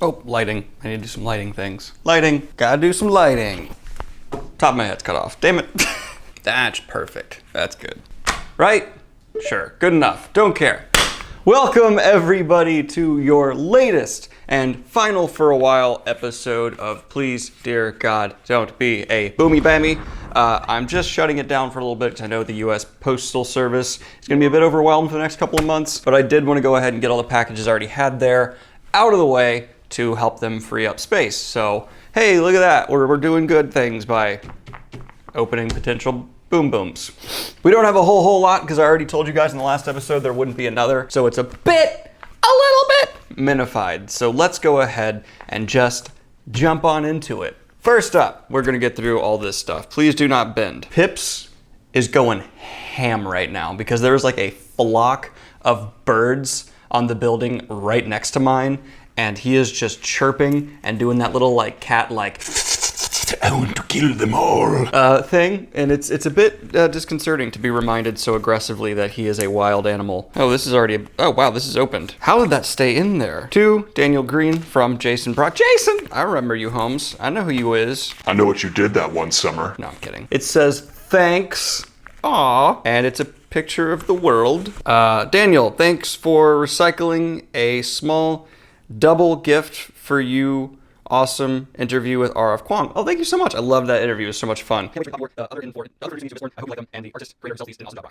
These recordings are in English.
Oh, lighting. I need to do some lighting things. Lighting. Gotta do some lighting. Top of my head's cut off. Damn it. That's perfect. That's good. Right? Sure. Good enough. Don't care. Welcome, everybody, to your latest and final for a while episode of Please, Dear God, Don't Be a Boomy Bammy. I'm just shutting it down for a little bit because I know the U.S. Postal Service is going to be a bit overwhelmed for the next couple of months, but I did want to go ahead and get all the packages I already had there out of the way to help them free up space. So, hey, look at that. We're doing good things by opening potential boom booms. We don't have a whole lot because I already told you guys in the last episode there wouldn't be another. So it's a little bit minified. So let's go ahead and just jump on into it. First up, we're gonna get through all this stuff. Please do not bend. Pips is going ham right now because there's like a flock of birds on the building right next to mine. And he is just chirping and doing that little like cat like I want to kill them all thing, and it's a bit disconcerting to be reminded so aggressively that he is a wild animal. Oh, this is already, oh wow, this is opened. How did that stay in there? To Daniel Greene from Jason Brock. Jason! I remember you, Holmes. I know who you is. I know what you did that one summer. No, I'm kidding. It says, thanks. Aw. And it's a picture of the world. Daniel, thanks for recycling a small double gift for you. Awesome interview with R.F. Kwong. Oh, thank you so much. I love that interview. It was so much fun.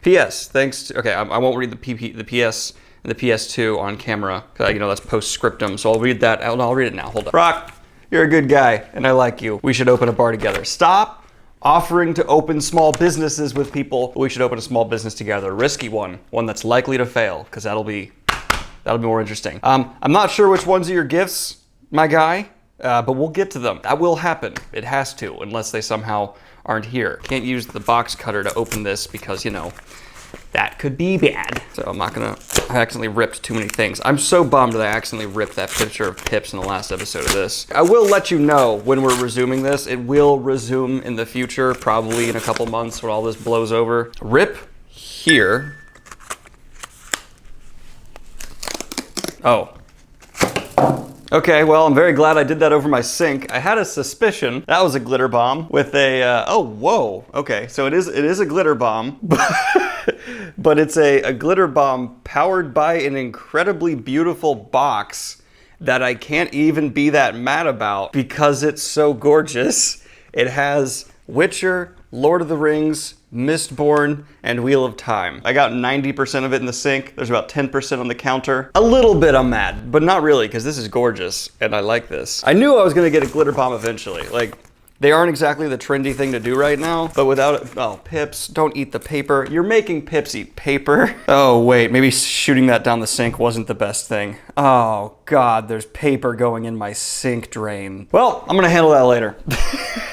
P.S. Thanks to, okay, I won't read the P.S. and the PS2 on camera. You know, that's post-scriptum, so I'll read that. I'll read it now. Hold up. Brock, you're a good guy, and I like you. We should open a bar together. Stop offering to open small businesses with people. We should open a small business together. A risky one that's likely to fail, because that'll be more interesting. I'm not sure which ones are your gifts, my guy. But we'll get to them. That will happen. It has to, unless they somehow aren't here. Can't use the box cutter to open this because, you know, that could be bad. So I'm not gonna, I accidentally ripped too many things. I'm so bummed that I accidentally ripped that picture of Pips in the last episode of this. I will let you know when we're resuming this. It will resume in the future, probably in a couple months when all this blows over. Rip here. Oh. Okay, well, I'm very glad I did that over my sink. I had a suspicion that was a glitter bomb with a, oh, whoa. Okay, so it is a glitter bomb, but it's a glitter bomb powered by an incredibly beautiful box that I can't even be that mad about because it's so gorgeous. It has Witcher, Lord of the Rings, Mistborn, and Wheel of Time. I got 90% of it in the sink. There's about 10% on the counter. A little bit I'm mad, but not really, because this is gorgeous, and I like this. I knew I was gonna get a glitter bomb eventually. Like, they aren't exactly the trendy thing to do right now, but without it, oh, Pips, don't eat the paper. You're making Pips eat paper. Oh, wait, maybe shooting that down the sink wasn't the best thing. Oh, God, there's paper going in my sink drain. Well, I'm gonna handle that later.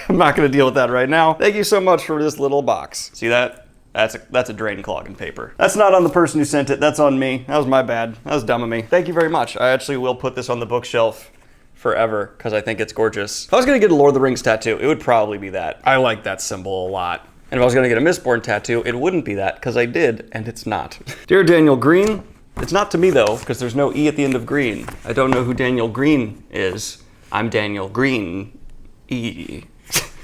I'm not gonna deal with that right now. Thank you so much for this little box. See that? That's a drain clogging paper. That's not on the person who sent it, that's on me. That was my bad, that was dumb of me. Thank you very much. I actually will put this on the bookshelf forever because I think it's gorgeous. If I was gonna get a Lord of the Rings tattoo, it would probably be that. I like that symbol a lot. And if I was gonna get a Mistborn tattoo, it wouldn't be that because I did, and it's not. Dear Daniel Greene, it's not to me though, because there's no E at the end of Greene. I don't know who Daniel Greene is. I'm Daniel Greene. E.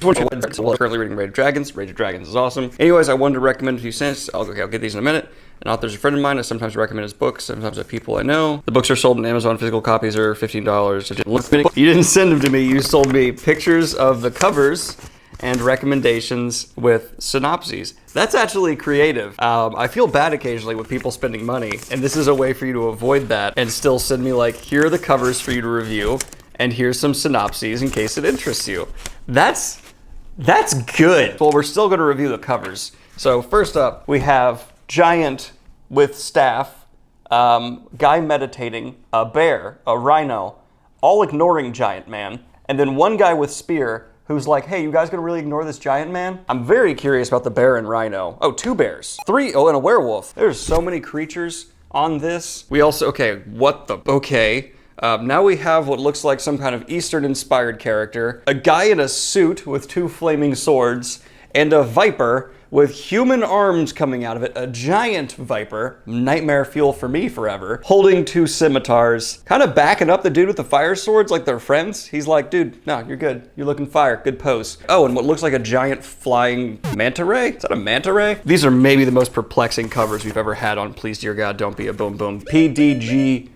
Currently reading Rage of Dragons. Rage of Dragons is awesome. Anyways, I wanted to recommend a few cents. I'll get these in a minute. An author's a friend of mine. I sometimes recommend his books. Sometimes I have people I know. The books are sold on Amazon. Physical copies are $15. You didn't send them to me. You sold me pictures of the covers and recommendations with synopses. That's actually creative. I feel bad occasionally with people spending money, and this is a way for you to avoid that and still send me like, here are the covers for you to review, and here's some synopses in case it interests you. That's good. Well, we're still gonna review the covers. So first up, we have Giant with staff, guy meditating, a bear, a rhino, all ignoring Giant Man, and then one guy with spear who's like, hey, you guys gonna really ignore this Giant Man? I'm very curious about the bear and rhino. Oh, 2 bears. 3, oh, and a werewolf. There's so many creatures on this. We also, okay, now we have what looks like some kind of Eastern-inspired character, a guy in a suit with 2 flaming swords, and a viper with human arms coming out of it, a giant viper, nightmare fuel for me forever, holding 2 scimitars, kind of backing up the dude with the fire swords like they're friends. He's like, dude, no, you're good. You're looking fire. Good pose. Oh, and what looks like a giant flying manta ray? Is that a manta ray? These are maybe the most perplexing covers we've ever had on Please Dear God, Don't Be a Boom Boom. PDGDBAB.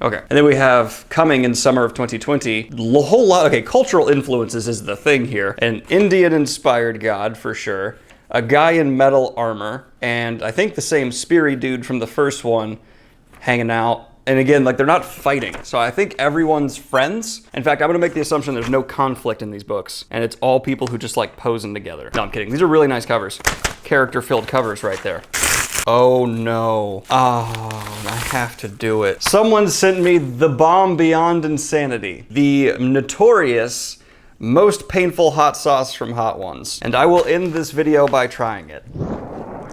Okay. And then we have coming in summer of 2020, a whole lot, okay, cultural influences is the thing here. An Indian-inspired god, for sure. A guy in metal armor, and I think the same speary dude from the first one hanging out. And again, like, they're not fighting, so I think everyone's friends. In fact, I'm gonna make the assumption there's no conflict in these books, and it's all people who just like posing together. No, I'm kidding. These are really nice covers. Character-filled covers right there. Oh no. Oh, I have to do it. Someone sent me The Bomb Beyond Insanity, the notorious, most painful hot sauce from Hot Ones. And I will end this video by trying it.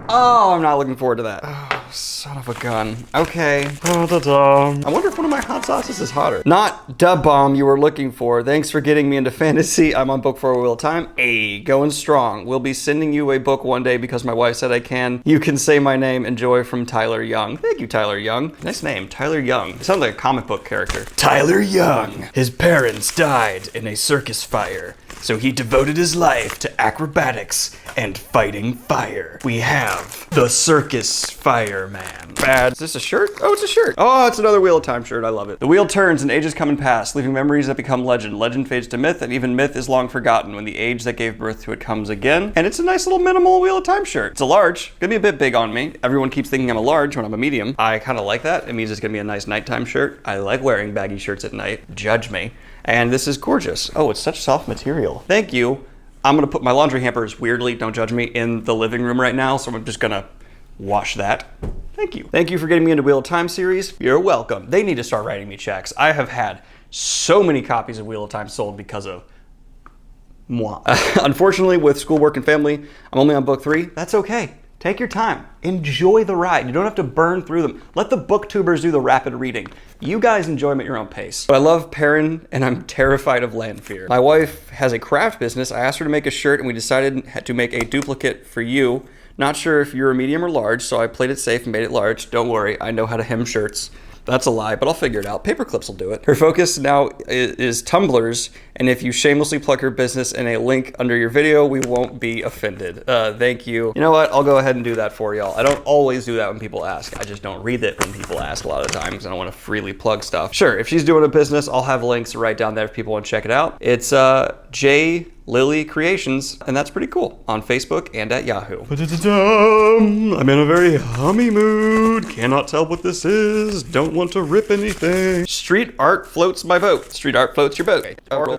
Oh, I'm not looking forward to that. Oh, son of a gun. Okay. I wonder if one of my hot sauces is hotter. Not Da Bomb you were looking for. Thanks for getting me into fantasy. I'm on book 4 Wheel of Time. Hey, going strong. We'll be sending you a book one day because my wife said I can. You can say my name. Enjoy, from Tyler Young. Thank you, Tyler Young. Nice name, Tyler Young. It sounds like a comic book character. Tyler Young. His parents died in a circus fire, so he devoted his life to acrobatics and fighting fire. We have the Circus Fireman. Bad. Is this a shirt? Oh, it's a shirt. Oh, it's another Wheel of Time shirt. I love it. The wheel turns and ages come and pass, leaving memories that become legend. Legend fades to myth, and even myth is long forgotten when the age that gave birth to it comes again. And it's a nice little minimal Wheel of Time shirt. It's a large. Gonna be a bit big on me. Everyone keeps thinking I'm a large when I'm a medium. I kind of like that. It means it's gonna be a nice nighttime shirt. I like wearing baggy shirts at night. Judge me. And this is gorgeous. Oh, it's such soft material. Thank you. I'm gonna put my laundry hampers, weirdly, don't judge me, in the living room right now, so I'm just gonna wash that. Thank you. Thank you for getting me into Wheel of Time series. You're welcome. They need to start writing me checks. I have had so many copies of Wheel of Time sold because of moi. Unfortunately, with schoolwork and family, I'm only on book 3. That's okay. Take your time. Enjoy the ride. You don't have to burn through them. Let the booktubers do the rapid reading. You guys enjoy them at your own pace. I love Perrin, and I'm terrified of Landfear. My wife has a craft business. I asked her to make a shirt, and we decided to make a duplicate for you. Not sure if you're a medium or large, so I played it safe and made it large. Don't worry, I know how to hem shirts. That's a lie, but I'll figure it out. Paper clips will do it. Her focus now is tumblers, and if you shamelessly plug her business in a link under your video, we won't be offended. Thank you. You know what? I'll go ahead and do that for y'all. I don't always do that when people ask. I just don't read it when people ask a lot of times. I don't want to freely plug stuff. Sure, if she's doing a business, I'll have links right down there if people want to check it out. It's J Lily Creations, and that's pretty cool, on Facebook and at Yahoo. I'm in a very hummy mood. Cannot tell what this is. Don't want to rip anything. Street art floats my boat. Street art floats your boat. I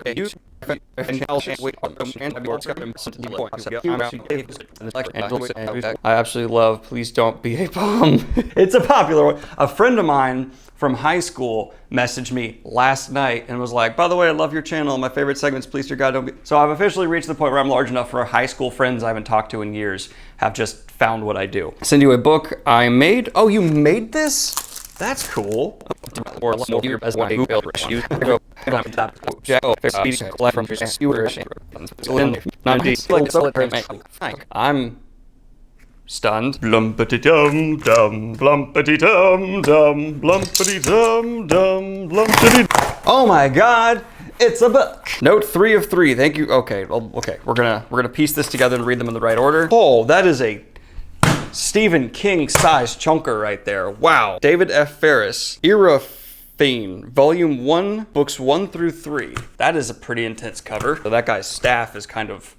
absolutely love Please Don't Be a Bomb. It's a popular one. A friend of mine from high school messaged me last night and was like, by the way, I love your channel. My favorite segment's Please Dear God Don't Be. So I've officially reached the point where I'm large enough for high school friends I haven't talked to in years have just found what I do. Send you a book I made. Oh, you made this? That's cool. I'm stunned. Blumpity-dum dum, blumpity-dum dum, blumpity-dum dum, blumpity. Oh my God, it's a book. Note 3 of 3. Thank you. Okay, well, okay. We're gonna piece this together and read them in the right order. Oh, that is a Stephen King size chunker right there. Wow. David F. Ferris, Irafine, Volume 1, Books 1 through 3. That is a pretty intense cover. So that guy's staff is kind of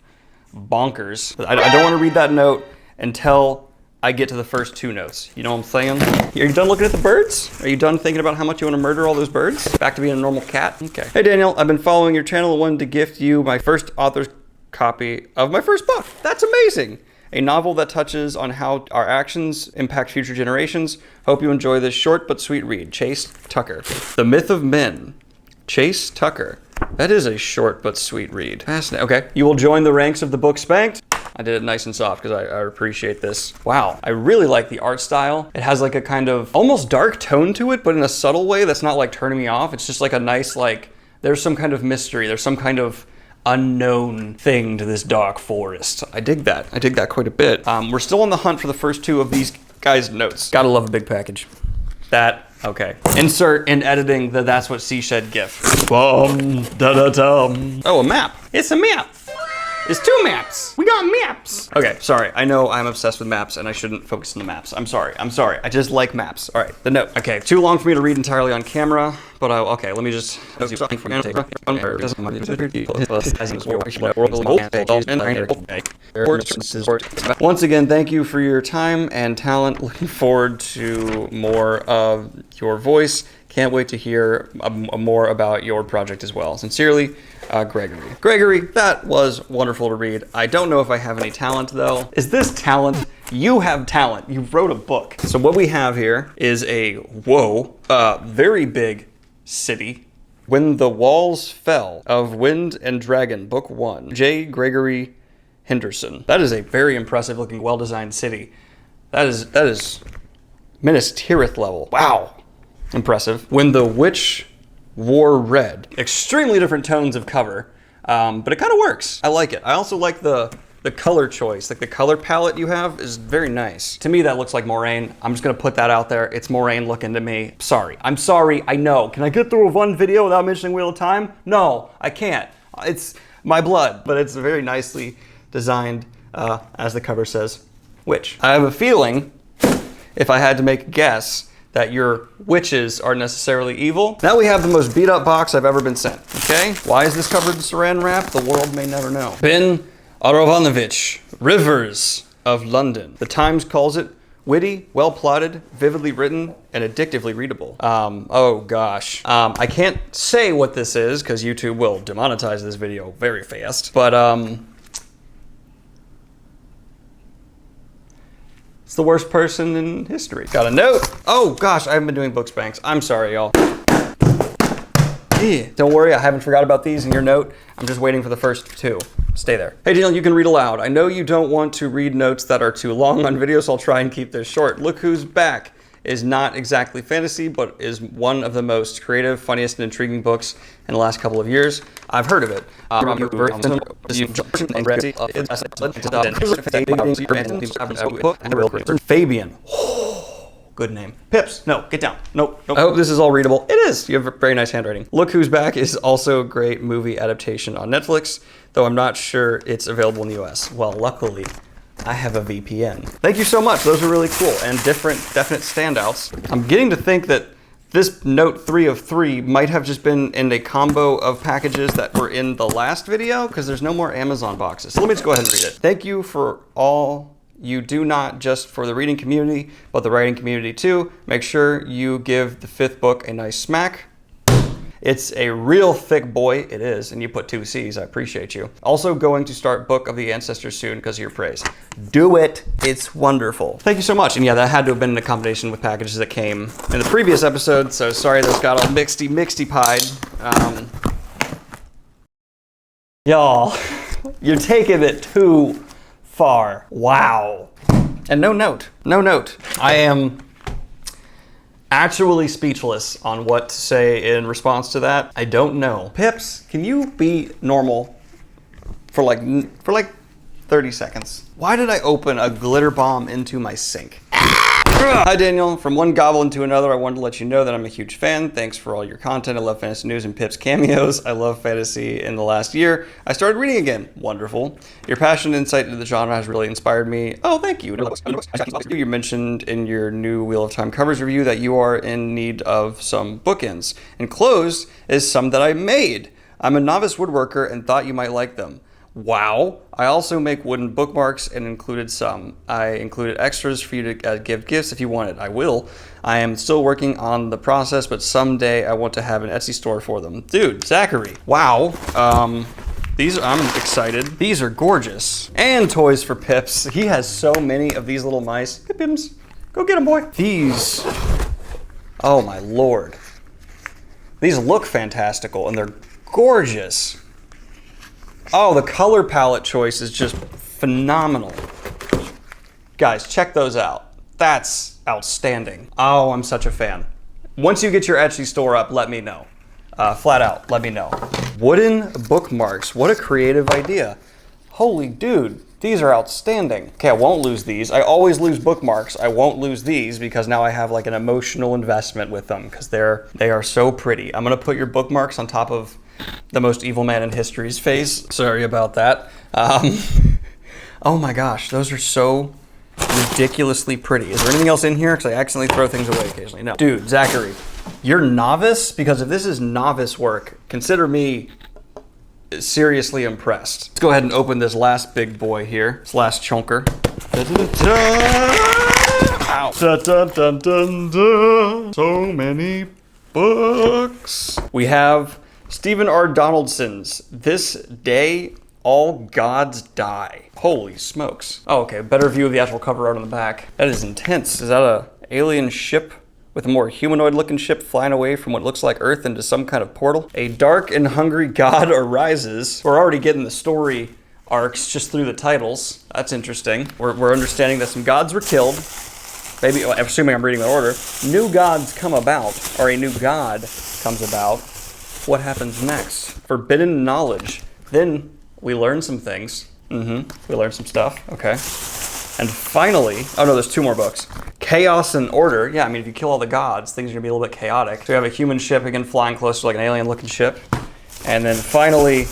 bonkers. I don't want to read that note until I get to the first 2 notes. You know what I'm saying? Are you done looking at the birds? Are you done thinking about how much you want to murder all those birds? Back to being a normal cat? Okay. Hey Daniel, I've been following your channel and wanted to gift you my first author's copy of my first book. That's amazing. A novel that touches on how our actions impact future generations. Hope you enjoy this short but sweet read. Chase Tucker. The Myth of Men. Chase Tucker. That is a short but sweet read. Fascinating. Okay. You will join the ranks of the book spanked. I did it nice and soft because I appreciate this. Wow. I really like the art style. It has like a kind of almost dark tone to it, but in a subtle way that's not like turning me off. It's just like a nice, like, there's some kind of mystery. There's some kind of unknown thing to this dark forest. I dig that. I dig that quite a bit. We're still on the hunt for the first two of these guys' notes. Gotta love a big package. That, okay. Insert in editing the That's What She Said gif. Oh, a map. It's a map. It's two maps. We got maps. Okay, sorry. I know I'm obsessed with maps and I shouldn't focus on the maps. I'm sorry. I just like maps. All right, the note. Okay, too long for me to read entirely on camera, but okay, let me just. Once again, thank you for your time and talent. Looking forward to more of your voice. Can't wait to hear more about your project as well. Sincerely, Gregory. Gregory, that was wonderful to read. I don't know if I have any talent though. Is this talent? You have talent. You wrote a book. So what we have here is a, very big city. When the Walls Fell of Wind and Dragon, Book 1. J. Gregory Henderson. That is a very impressive looking, well-designed city. That is Minas Tirith level. Wow. Impressive. When the Witch Wore Red. Extremely different tones of cover, but it kind of works. I like it. I also like the color choice. Like the color palette you have is very nice. To me, that looks like Moraine. I'm just gonna put that out there. It's Moraine looking to me. Sorry. I'm sorry, I know. Can I get through one video without mentioning Wheel of Time? No, I can't. It's my blood, but it's very nicely designed, as the cover says, witch. I have a feeling, if I had to make a guess, that your witches are necessarily evil. Now we have the most beat up box I've ever been sent, okay? Why is this covered in saran wrap? The world may never know. Ben Arovanovich, Rivers of London. The Times calls it witty, well plotted, vividly written, and addictively readable. Oh gosh. I can't say what this is because YouTube will demonetize this video very fast, but it's the worst person in history. Got a note. Oh gosh, I haven't been doing book spanks. I'm sorry, y'all. Don't worry, I haven't forgot about these in your note. I'm just waiting for the first two. Stay there. Hey Daniel, you can read aloud. I know you don't want to read notes that are too long on video, so I'll try and keep this short. Look Who's Back is not exactly fantasy, but is one of the most creative, funniest, and intriguing books in the last couple of years. I've heard of it. Fabian. Good name. Pips, no, get down. Nope. I hope this is all readable. It is. You have very nice handwriting. Look Who's Back is also a great movie adaptation on Netflix, though I'm not sure it's available in the US. Well, luckily, I have a VPN. Thank you so much. Those are really cool and definite standouts. I'm getting to think that this note 3 of 3 might have just been in a combo of packages that were in the last video because there's no more Amazon boxes. So let me just go ahead and read it. Thank you for all you do, not just for the reading community, but the writing community too. Make sure you give the 5th book a nice smack. It's a real thick boy, it is, and you put 2 C's, I appreciate you. Also going to start Book of the Ancestors soon because of your praise. Do it, it's wonderful. Thank you so much, and yeah, that had to have been in a combination with packages that came in the previous episode, so sorry those got all mixty-pied. Y'all, you're taking it too far. Wow. And no note. I am actually speechless on what to say in response to that. I don't know. Pips, can you be normal for like 30 seconds? Why did I open a glitter bomb into my sink? Hi Daniel, from one goblin to another, I wanted to let you know that I'm a huge fan. Thanks for all your content. I love fantasy news and Pip's cameos. I love fantasy. In the last year, I started reading again. Wonderful. Your passion and insight into the genre has really inspired me. Oh, thank you. You mentioned in your new Wheel of Time covers review that you are in need of some bookends. Enclosed is some that I made. I'm a novice woodworker and thought you might like them. Wow. I also make wooden bookmarks and included some. I included extras for you to give gifts if you wanted. I will. I am still working on the process, but someday I want to have an Etsy store for them. Dude, Zachary. Wow. I'm excited. These are gorgeous. And toys for Pips. He has so many of these little mice. Hey, Pims. Go get them, boy. These. Oh, my Lord. These look fantastical, and they're gorgeous. Oh, the color palette choice is just phenomenal. Guys, check those out. That's outstanding. Oh, I'm such a fan. Once you get your Etsy store up, let me know. flat out, let me know. Wooden bookmarks, what a creative idea. Holy dude, these are outstanding. Okay, I won't lose these. I always lose bookmarks. I won't lose these because now I have like an emotional investment with them because they are so pretty. I'm gonna put your bookmarks on top of the most evil man in history's face. Sorry about that. Oh my gosh, those are so ridiculously pretty. Is there anything else in here? Because I accidentally throw things away occasionally. No. Dude, Zachary, you're novice? Because if this is novice work, consider me seriously impressed. Let's go ahead and open this last big boy here. This last chunker. Ow. Dun, dun, dun, dun, dun. So many books. We have Stephen R. Donaldson's This Day All Gods Die. Holy smokes. Oh, okay, better view of the actual cover art on the back. That is intense. Is that a alien ship with a more humanoid looking ship flying away from what looks like Earth into some kind of portal? A dark and hungry god arises. We're already getting the story arcs just through the titles. That's interesting. We're understanding that some gods were killed. Maybe, assuming I'm reading the order. New gods come about, or a new god comes about. What happens next? Forbidden knowledge. Then we learn some things. We learn some stuff. Okay. And finally, oh no, there's 2 more books. Chaos and Order. Yeah, I mean, if you kill all the gods, things are gonna be a little bit chaotic. So we have a human ship, again, flying close to like an alien-looking ship. And then finally,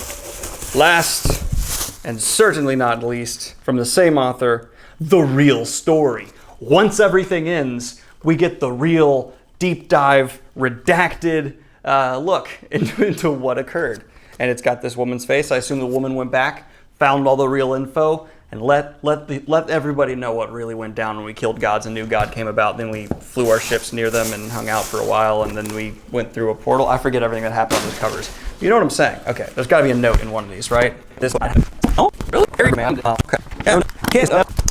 last and certainly not least, from the same author, The Real Story. Once everything ends, we get the real deep dive, redacted look into what occurred. And it's got this woman's face. I assume the woman went back, found all the real info, and let everybody know what really went down when we killed gods. A new god came about. Then we flew our ships near them and hung out for a while, and then we went through a portal. I forget everything that happened on these covers. You know what I'm saying? Okay, there's got to be a note in one of these, right? This one. Oh, really? Very man. Okay.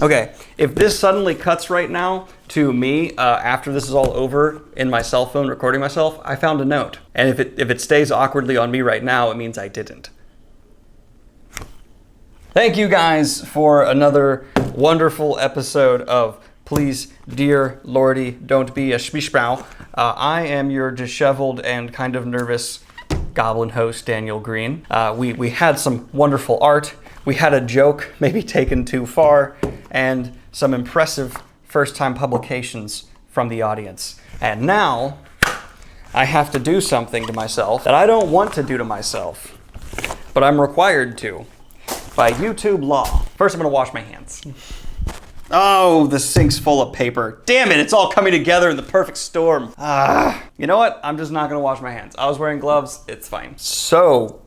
Okay. If this suddenly cuts right now to me after this is all over in my cell phone recording myself, I found a note. And if it stays awkwardly on me right now, it means I didn't. Thank you guys for another wonderful episode of Please, Dear Lordy, Don't Be a Schmischbau. I am your disheveled and kind of nervous goblin host, Daniel Greene. We had some wonderful art. We had a joke, maybe taken too far, and some impressive first-time publications from the audience. And now, I have to do something to myself that I don't want to do to myself, but I'm required to by YouTube law. First, I'm gonna wash my hands. Oh, the sink's full of paper. Damn it, it's all coming together in the perfect storm. You know what? I'm just not gonna wash my hands. I was wearing gloves, it's fine. So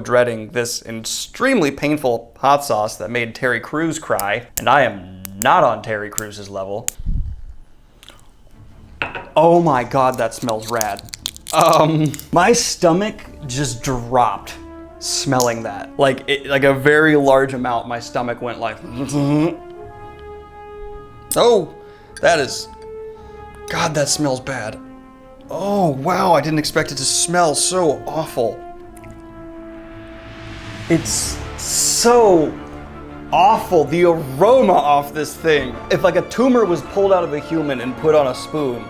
dreading this extremely painful hot sauce that made Terry Crews cry, and I am not on Terry Crews' level. Oh my God, that smells rad. My stomach just dropped smelling that. Like a very large amount, my stomach went like, oh, that is, God, that smells bad. Oh, wow, I didn't expect it to smell so awful. It's so awful, the aroma off this thing. If like a tumor was pulled out of a human and put on a spoon,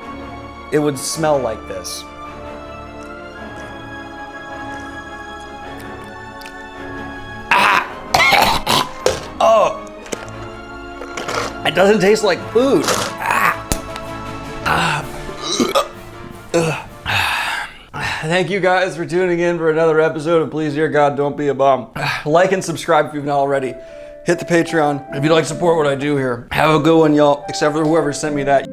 it would smell like this. Oh, it doesn't taste like food. Thank you guys for tuning in for another episode of Please Dear God, Don't Be a Bum. Like and subscribe if you've not already. Hit the Patreon if you'd like to support what I do here. Have a good one, y'all. Except for whoever sent me that.